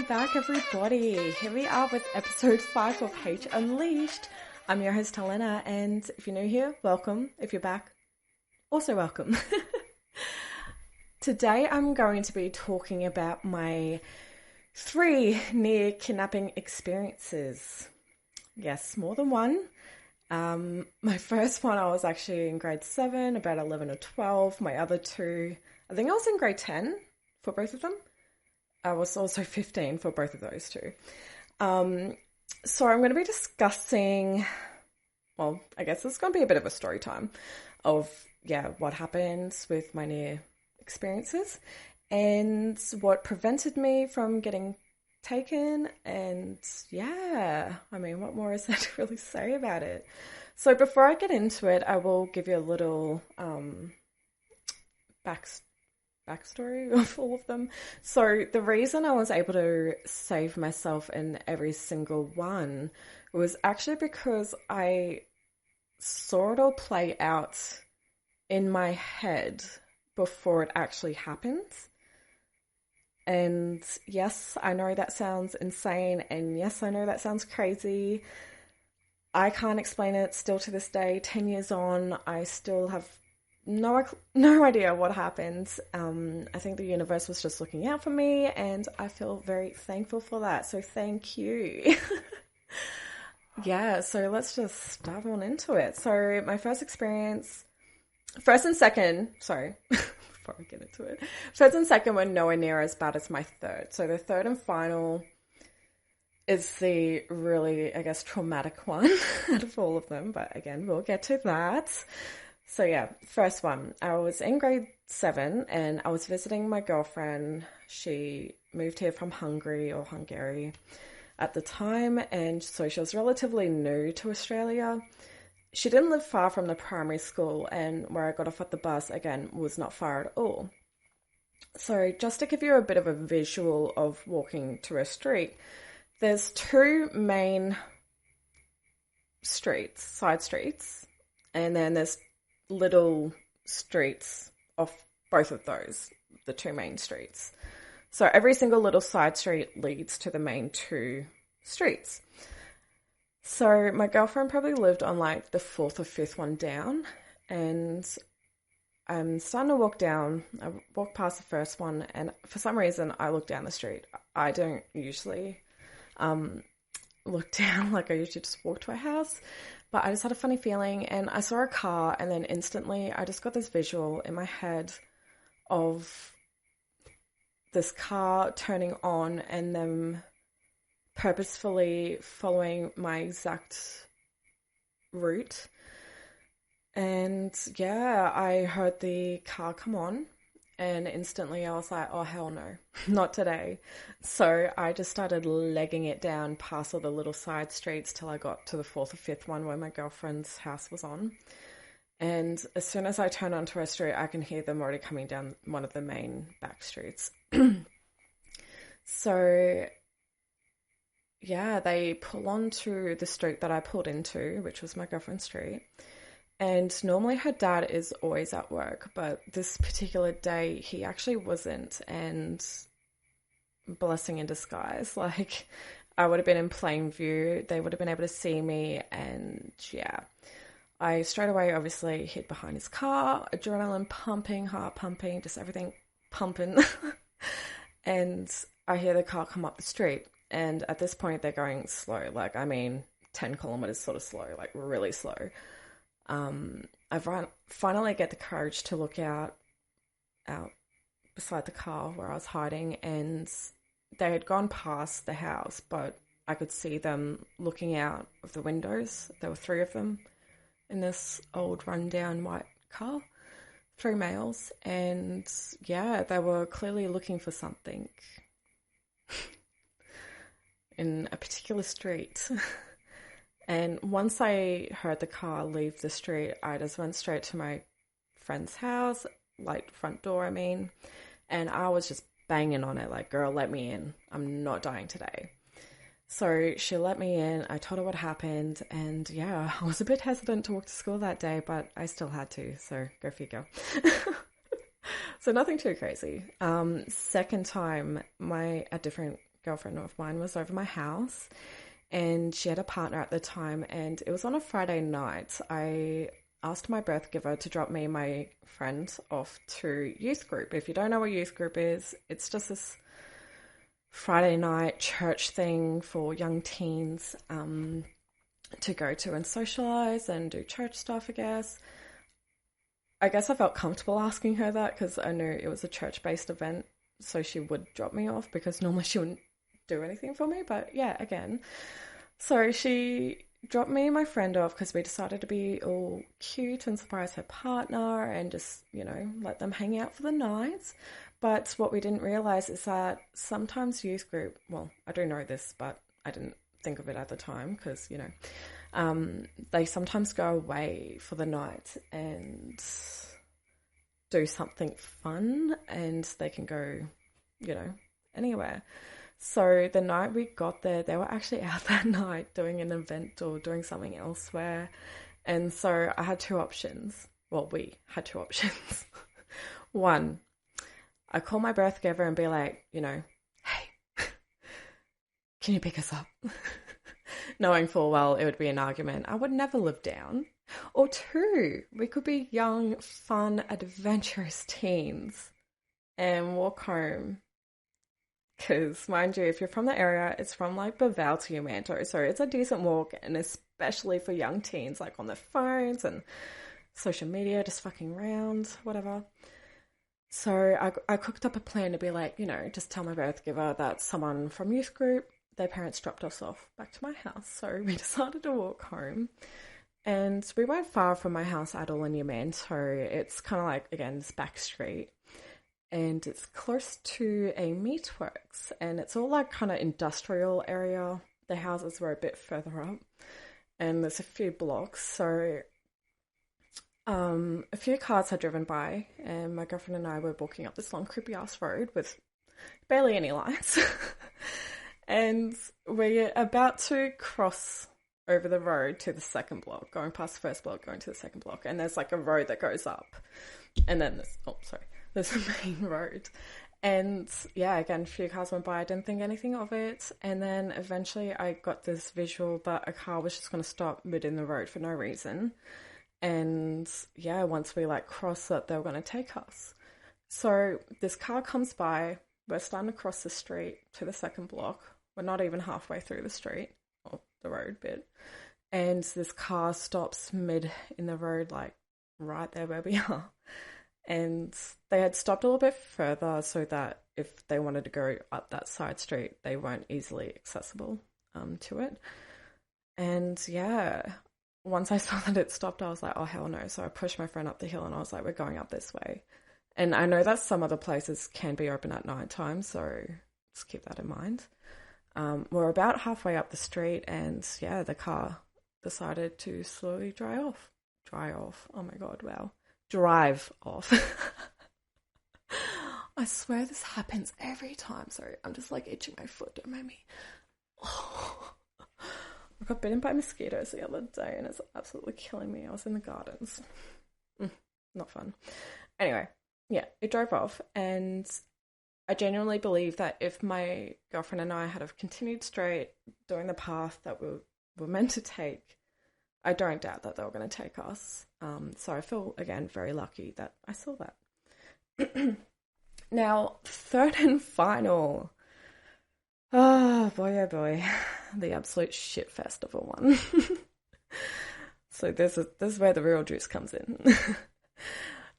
Welcome back, everybody. Here we are with episode 5 of H Unleashed. I'm your host, Helena, and if you're new here, welcome. If you're back, also welcome. Today, I'm going to be talking about my 3 near kidnapping experiences. Yes, more than one. My first one, I was actually in grade 7, about 11 or 12. My other 2, I think I was in grade 10 for both of them. I was also 15 for both of those 2. So I'm going to be discussing, well, I guess it's going to be a bit of a story time of, what happened with my near experiences and what prevented me from getting taken. And what more is there to really say about it? So before I get into it, I will give you a little backstory of all of them. So the reason I was able to save myself in every single one was actually because I saw it all play out in my head before it actually happens. And yes, I know that sounds insane, and yes, I know that sounds crazy. I can't explain it still to this day. 10 years on, I still have no idea what happened. I think the universe was just looking out for me, and I feel very thankful for that. So thank you. So let's just dive on into it. So my first and second, before I get into it, first and second were nowhere near as bad as my third. So the third and final is the really, I guess, traumatic one out of all of them. But again, we'll get to that. So first one, I was in grade 7 and I was visiting my girlfriend. She moved here from Hungary at the time, and so she was relatively new to Australia. She didn't live far from the primary school, and where I got off at the bus, again, was not far at all. So just to give you a bit of a visual of walking to a street, there's 2 main streets, side streets, and then there's little streets off both of those, the 2 main streets. So every single little side street leads to the main 2 streets. So my girlfriend probably lived on like the 4th or 5th one down, and I'm starting to walk down. I walk past the first one, and for some reason I look down the street. I don't usually look down, like I usually just walk to a house. But I just had a funny feeling, and I saw a car, and then instantly I just got this visual in my head of this car turning on and them purposefully following my exact route. And I heard the car come on, and instantly I was like, oh, hell no, not today. So I just started legging it down past all the little side streets till I got to the 4th or 5th one where my girlfriend's house was on. And as soon as I turn onto a street, I can hear them already coming down one of the main back streets. So, they pull onto the street that I pulled into, which was my girlfriend's street. And normally her dad is always at work, but this particular day he actually wasn't, and blessing in disguise. Like, I would have been in plain view, they would have been able to see me, and I straight away obviously hid behind his car, adrenaline pumping, heart pumping, just everything pumping. And I hear the car come up the street, and at this point they're going slow, 10 kilometers sort of slow, like really slow. I finally get the courage to look out beside the car where I was hiding, and they had gone past the house, but I could see them looking out of the windows. There were 3 of them in this old rundown white car, 3 males, and they were clearly looking for something in a particular street. And once I heard the car leave the street, I just went straight to my friend's house, like front door, and I was just banging on it, like, girl, let me in. I'm not dying today. So she let me in. I told her what happened, and I was a bit hesitant to walk to school that day, but I still had to, so go figure. So nothing too crazy. Second time, a different girlfriend of mine was over my house, and she had a partner at the time, and it was on a Friday night. I asked my birth giver to drop me and my friend off to youth group. If you don't know what youth group is, it's just this Friday night church thing for young teens to go to and socialize and do church stuff, I guess. I guess I felt comfortable asking her that because I knew it was a church-based event, so she would drop me off because normally she wouldn't do anything for me. But yeah, again. So she dropped me and my friend off because we decided to be all cute and surprise her partner and just, let them hang out for the night. But what we didn't realize is that sometimes youth group, well, I do know this, but I didn't think of it at the time because, they sometimes go away for the night and do something fun, and they can go, anywhere. So the night we got there, they were actually out that night doing an event or doing something elsewhere. And so I had two options. Well, we had two options. One, I call my birth giver and be like, hey, can you pick us up? Knowing full well it would be an argument I would never live down. Or two, we could be young, fun, adventurous teens and walk home. Because, mind you, if you're from the area, it's from like Bavau to Umanto, so it's a decent walk, and especially for young teens, like on their phones and social media, just fucking around, whatever. So I cooked up a plan to be like, just tell my birth giver that someone from youth group, their parents dropped us off back to my house. So we decided to walk home. And we weren't far from my house at all in Umanto. It's kind of like, again, this back street. And it's close to a meatworks. And it's all like kind of industrial area. The houses were a bit further up. And there's a few blocks. So a few cars had driven by, and my girlfriend and I were walking up this long, creepy ass road with barely any lights. And we're about to cross over the road to the second block, going past the first block, going to the second block. And there's like a road that goes up. And then there's a main road. And yeah, again, a few cars went by. I didn't think anything of it. And then eventually I got this visual that a car was just going to stop mid in the road for no reason. And yeah, once we like cross it, they were going to take us. So this car comes by. We're starting to cross the street to the second block. We're not even halfway through the street or the road bit. And this car stops mid in the road, like right there where we are. And they had stopped a little bit further so that if they wanted to go up that side street, they weren't easily accessible to it. And yeah, once I saw that it stopped, I was like, oh, hell no. So I pushed my friend up the hill and I was like, we're going up this way. And I know that some other places can be open at night time, so just keep that in mind. We're about halfway up the street and yeah, the car decided to slowly drive off. Oh my God, wow. Drive off. I swear this happens every time. Sorry, I'm just like itching my foot. Don't mind me. Oh. I got bitten by mosquitoes the other day and it's absolutely killing me. I was in the gardens. Not fun. Anyway, yeah, it drove off, and I genuinely believe that if my girlfriend and I had have continued straight doing the path that we were meant to take, I don't doubt that they were going to take us. So I feel, again, very lucky that I saw that. Now, third and final. Oh boy, the absolute shit festival one. So this is where the real juice comes in.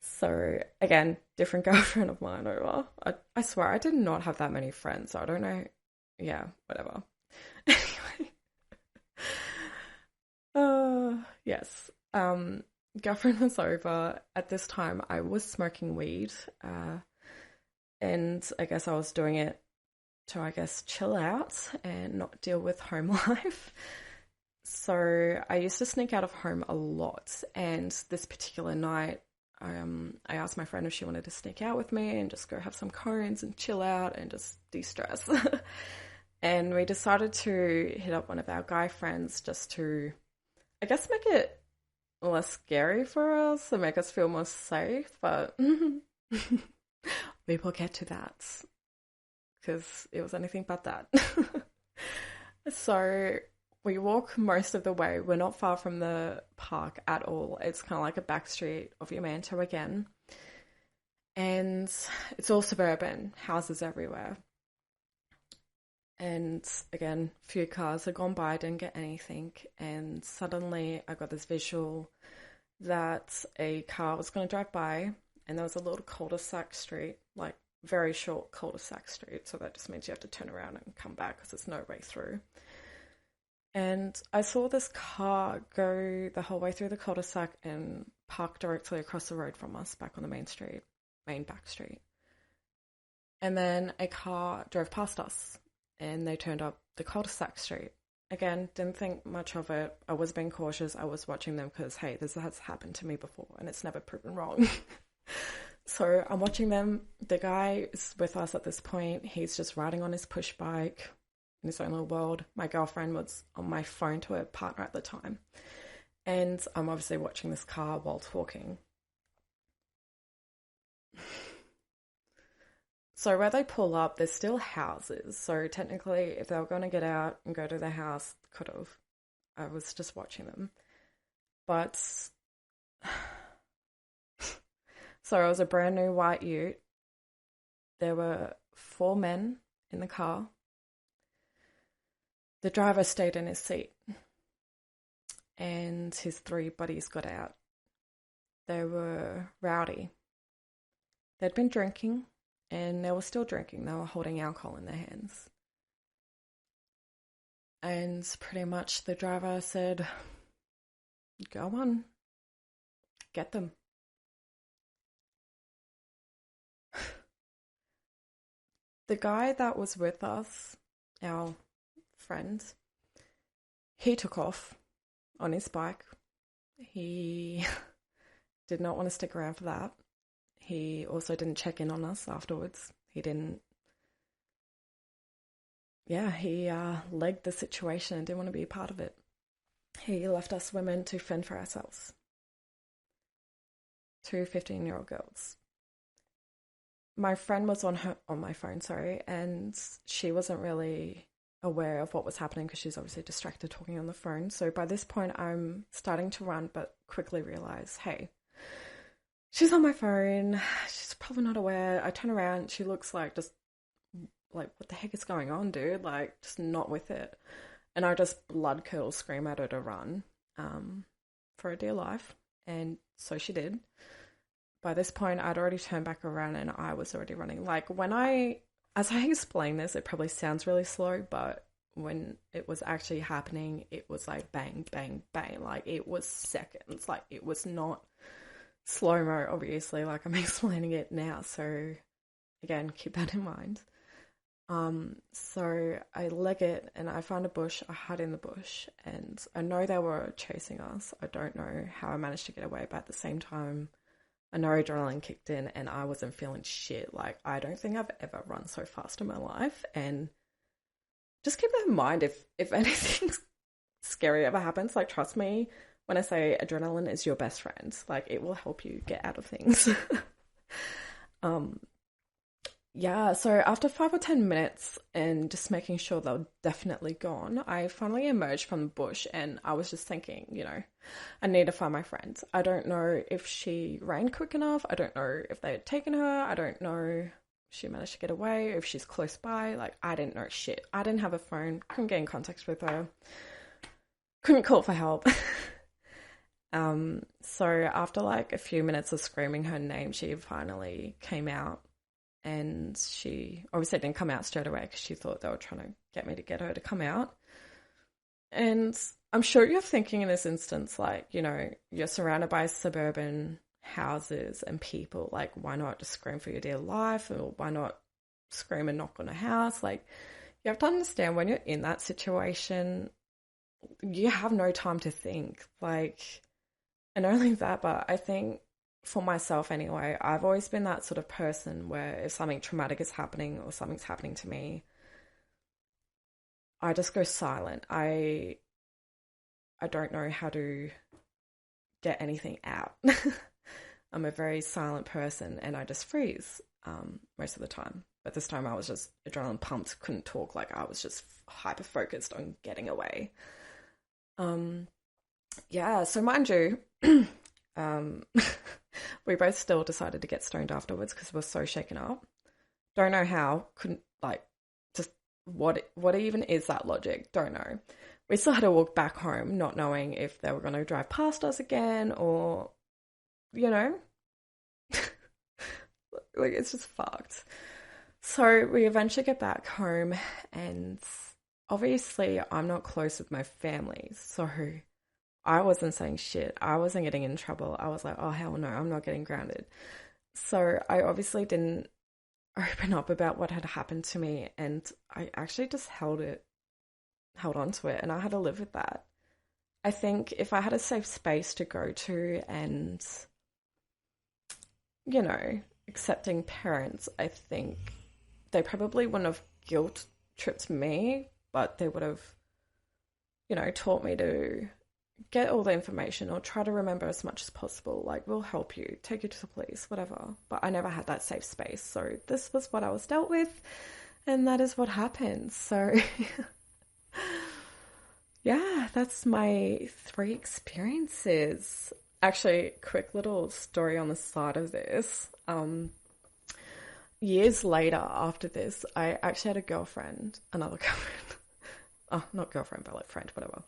So again, different girlfriend of mine over. I swear I did not have that many friends, so I don't know. Yeah, whatever. Anyway. Yes. Girlfriend was over. At this time, I was smoking weed. And I guess I was doing it to, chill out and not deal with home life. So I used to sneak out of home a lot. And this particular night, I asked my friend if she wanted to sneak out with me and just go have some cones and chill out and just de-stress. And we decided to hit up one of our guy friends just to, make it less scary for us and make us feel more safe. But we will get to that. because it was anything but that. So we walk most of the way. We're not far from the park at all. It's kind of like a back street of Yamanto again. And it's all suburban, houses everywhere. And again, a few cars had gone by, didn't get anything. And suddenly I got this visual that a car was going to drive by, and there was a little cul-de-sac street, like very short cul-de-sac street. So that just means you have to turn around and come back because there's no way through. And I saw this car go the whole way through the cul-de-sac and park directly across the road from us back on the main back street. And then a car drove past us and they turned up the cul-de-sac street. Again, didn't think much of it. I was being cautious. I was watching them because, hey, this has happened to me before and it's never proven wrong. So I'm watching them. The guy is with us at this point. He's just riding on his push bike in his own little world. My girlfriend was on my phone to her partner at the time. And I'm obviously watching this car while talking. So where they pull up, there's still houses. So technically, if they were going to get out and go to their house, could have. I was just watching them. But, so it was a brand new white ute. There were 4 men in the car. The driver stayed in his seat. And his 3 buddies got out. They were rowdy. They'd been drinking. And they were still drinking. They were holding alcohol in their hands. And pretty much the driver said, go on, get them. The guy that was with us, our friend, he took off on his bike. He did not want to stick around for that. He also didn't check in on us afterwards. He legged the situation and didn't want to be a part of it. He left us women to fend for ourselves. 2 15-year-old girls. My friend was on my phone, and she wasn't really aware of what was happening because she's obviously distracted talking on the phone. So by this point, I'm starting to run, but quickly realize, hey, she's on my phone. She's probably not aware. I turn around. She looks like just like, what the heck is going on, dude? Like, just not with it. And I just blood curdle scream at her to run for her dear life. And so she did. By this point, I'd already turned back around and I was already running. Like, as I explain this, it probably sounds really slow, but when it was actually happening, it was like bang, bang, bang. Like, it was seconds. Like, it was not slow-mo, obviously, like I'm explaining it now, so again, keep that in mind. So I leg it and I find a bush, I hide in the bush, and I know they were chasing us. I don't know how I managed to get away, but at the same time, I know adrenaline kicked in and I wasn't feeling shit. Like, I don't think I've ever run so fast in my life, and just keep that in mind if anything scary ever happens, like, trust me, when I say adrenaline is your best friend, like, it will help you get out of things. So after 5 or 10 minutes and just making sure they were definitely gone, I finally emerged from the bush and I was just thinking, I need to find my friend. I don't know if she ran quick enough. I don't know if they had taken her. I don't know if she managed to get away, or if she's close by. Like, I didn't know shit. I didn't have a phone. Couldn't get in contact with her. Couldn't call for help. So after like a few minutes of screaming her name, she finally came out, and she obviously didn't come out straight away because she thought they were trying to get me to get her to come out. And I'm sure you're thinking in this instance, like, you're surrounded by suburban houses and people, like, why not just scream for your dear life, or why not scream and knock on a house? Like, you have to understand, when you're in that situation, you have no time to think, like. And not only that, but I think for myself anyway, I've always been that sort of person where if something traumatic is happening or something's happening to me, I just go silent. I don't know how to get anything out. I'm a very silent person and I just freeze most of the time. But this time I was just adrenaline pumped, couldn't talk. Like I was just hyper focused on getting away. Um, yeah, so mind you, um, we both still decided to get stoned afterwards because we were so shaken up. Don't know how, couldn't like just what even is that logic? Don't know. We still had to walk back home, not knowing if they were going to drive past us again or, you know, like it's just fucked. So we eventually get back home, and obviously I'm not close with my family, so I wasn't saying shit. I wasn't getting in trouble. I was like, oh hell no, I'm not getting grounded. So I obviously didn't open up about what had happened to me, and I actually just held on to it, and I had to live with that. I think if I had a safe space to go to and, you know, accepting parents, I think they probably wouldn't have guilt tripped me, but they would have, you know, taught me to get all the information or try to remember as much as possible. Like, we'll help you, take you to the police, whatever. But I never had that safe space. So this was what I was dealt with, and that is what happened. So yeah, that's my 3 experiences. Actually, quick little story on the side of this. Years later after this, I actually had a girlfriend, another girlfriend. Oh, not girlfriend, but like friend, whatever.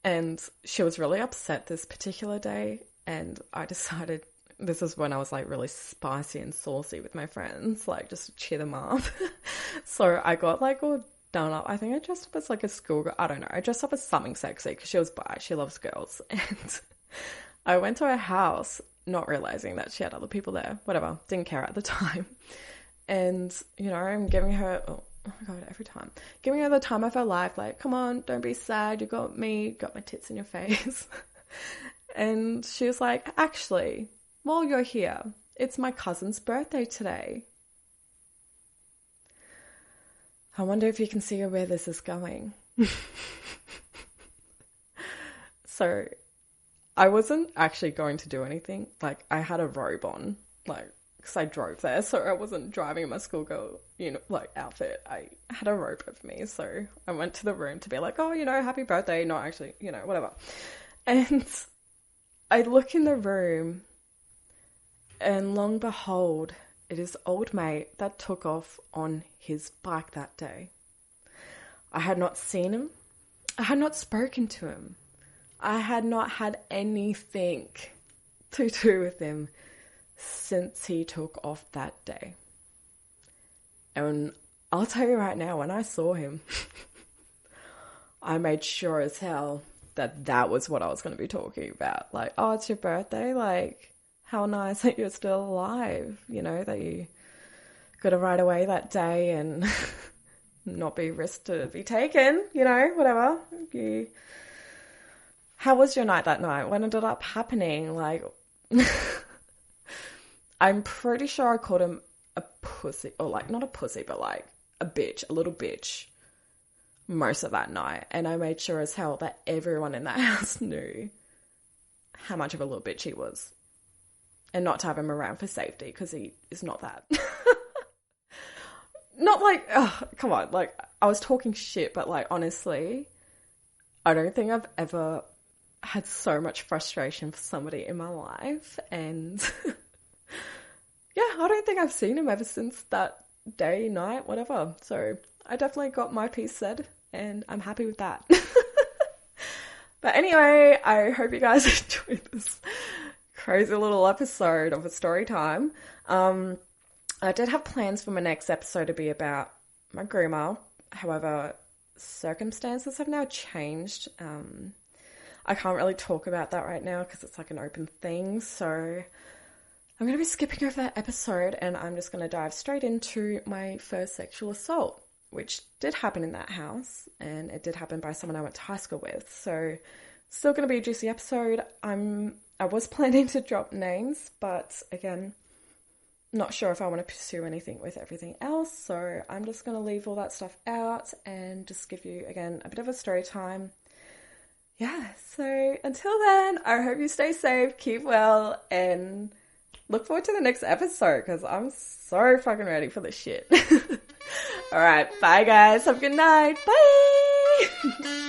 And she was really upset this particular day. And I decided, this is when I was like really spicy and saucy with my friends, like just to cheer them up. So I got like all done up. I think I dressed up as like a schoolgirl. I don't know. I dressed up as something sexy because she was bi. She loves girls. And I went to her house, not realizing that she had other people there. Whatever. Didn't care at the time. And, you know, I'm giving her, oh my God, every time. Giving her the time of her life. Like, come on, don't be sad. You got me. Got my tits in your face. And she was like, actually, while you're here, it's my cousin's birthday today. I wonder if you can see where this is going. So I wasn't actually going to do anything. Like, I had a robe on, like, because I drove there, so I wasn't driving in my schoolgirl, you know, like, outfit. I had a robe with me, so I went to the room to be like, oh, you know, happy birthday. Not actually, you know, whatever. And I look in the room, and long behold, it is old mate that took off on his bike that day. I had not seen him. I had not spoken to him. I had not had anything to do with him since he took off that day. And I'll tell you right now, when I saw him, I made sure as hell that that was what I was going to be talking about. Like, oh, it's your birthday? Like, how nice that you're still alive, you know, that you got to ride away that day and not be risked to be taken, you know, whatever. How was your night that night? What ended up happening? Like, I'm pretty sure I called him a pussy, or like, not a pussy, but like a bitch, a little bitch, most of that night. And I made sure as hell that everyone in that house knew how much of a little bitch he was. And not to have him around for safety, because he is not that. Not like, oh, come on, like, I was talking shit, but like, honestly, I don't think I've ever had so much frustration for somebody in my life. And yeah, I don't think I've seen him ever since that day, night, whatever. So I definitely got my piece said, and I'm happy with that. But anyway, I hope you guys enjoyed this crazy little episode of a story time. I did have plans for my next episode to be about my groomer. However, circumstances have now changed. I can't really talk about that right now because it's like an open thing. So I'm going to be skipping over that episode, and I'm just going to dive straight into my first sexual assault, which did happen in that house, and it did happen by someone I went to high school with. So still going to be a juicy episode. I was planning to drop names, but again, not sure if I want to pursue anything with everything else. So I'm just going to leave all that stuff out and just give you, again, a bit of a story time. Yeah, so until then, I hope you stay safe, keep well, and look forward to the next episode because I'm so fucking ready for this shit. All right, bye guys. Have a good night. Bye.